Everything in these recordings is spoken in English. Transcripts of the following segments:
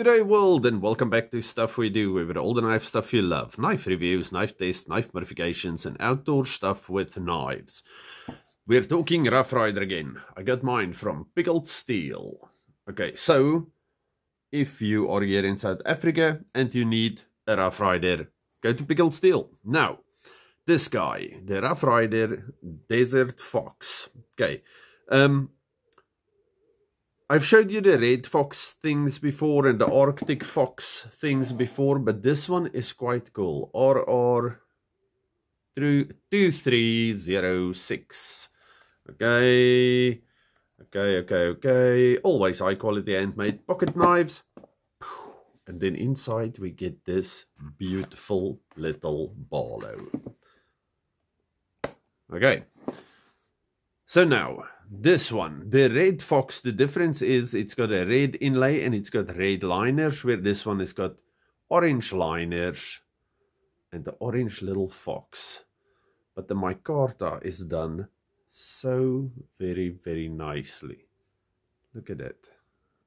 G'day world and welcome back to Stuff We Do, with all the knife stuff you love. Knife reviews, knife tests, knife modifications and outdoor stuff with knives. We're talking Rough Rider again. I got mine from Pickled Steel. Okay, so if you are here in South Africa and you need a Rough Rider, go to Pickled Steel. Now, this guy, the Rough Rider Desert Fox. Okay, I've showed you the Red Fox things before and the Arctic Fox things before, but this one is quite cool. RR 2306. Okay. Always high quality handmade pocket knives. And then inside we get this beautiful little Barlow. Okay. So now, this one, the Red Fox, the difference is it's got a red inlay and it's got red liners, where this one has got orange liners and the orange little fox. But the micarta is done so very, very nicely. Look at it.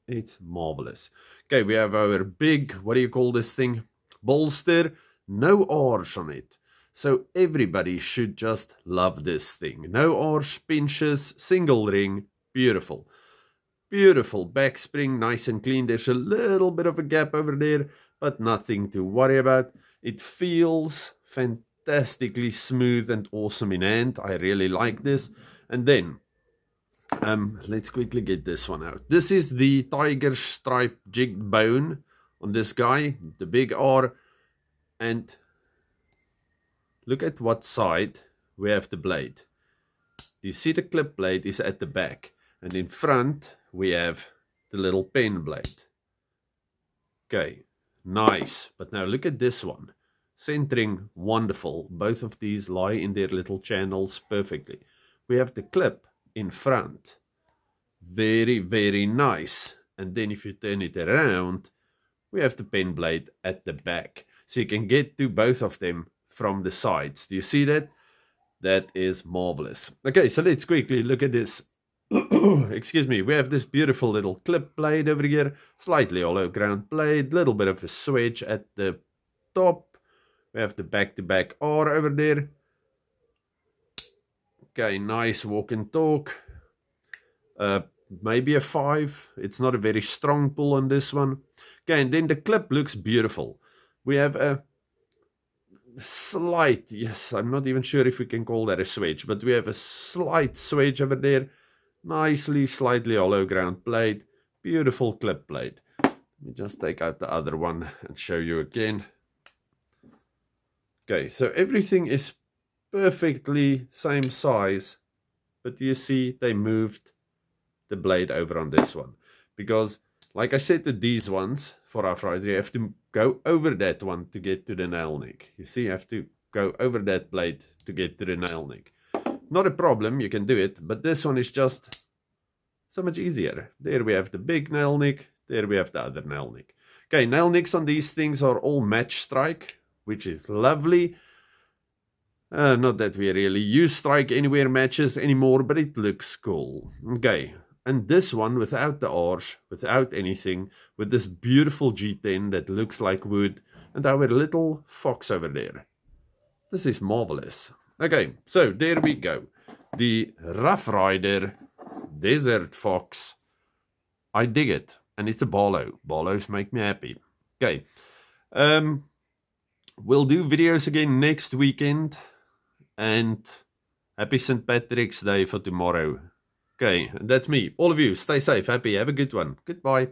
It's marvelous. Okay, we have our big, what do you call this thing? Bolster. No R's on it. So everybody should just love this thing. No arch pinches, single ring, beautiful. Beautiful back spring, nice and clean. There's a little bit of a gap over there, but nothing to worry about. It feels fantastically smooth and awesome in hand. I really like this. And then, let's quickly get this one out. This is the tiger stripe jigged bone on this guy, the big R, and look at what side we have the blade. You see the clip blade is at the back. And in front we have the little pen blade. Okay, nice. But now look at this one. Centering, wonderful. Both of these lie in their little channels perfectly. We have the clip in front. Very, very nice. And then if you turn it around, we have the pen blade at the back. So you can get to both of them from the sides. Do you see that? That is marvelous. Okay, so let's quickly look at this. Excuse me. We have this beautiful little clip blade over here. Slightly hollow ground blade. Little bit of a swedge at the top. We have the back-to-back R over there. Okay, nice walk and talk. Maybe a 5. It's not a very strong pull on this one. Okay, and then the clip looks beautiful. We have a slight, yes, I'm not even sure if we can call that a swedge, but we have a slight swedge over there. Nicely, slightly hollow ground blade. Beautiful clip blade. Let me just take out the other one and show you again. Okay, so everything is perfectly same size, but you see they moved the blade over on this one. Because, like I said with these ones, for Rough Rider, you have to go over that one to get to the nail neck. You see, you have to go over that blade to get to the nail neck. Not a problem, you can do it, but this one is just so much easier. There we have the big nail neck, there we have the other nail neck. Okay, nail necks on these things are all match strike, which is lovely. Not that we really use strike anywhere matches anymore, but it looks cool. Okay. And this one without the arch, without anything, with this beautiful G10 that looks like wood, and our little fox over there. This is marvelous. Okay, so there we go. The Rough Rider Desert Fox. I dig it. And it's a Barlow. Barlows make me happy. Okay. We'll do videos again next weekend. And happy St. Patrick's Day for tomorrow. Okay, and that's me. All of you, stay safe, happy, have a good one. Goodbye.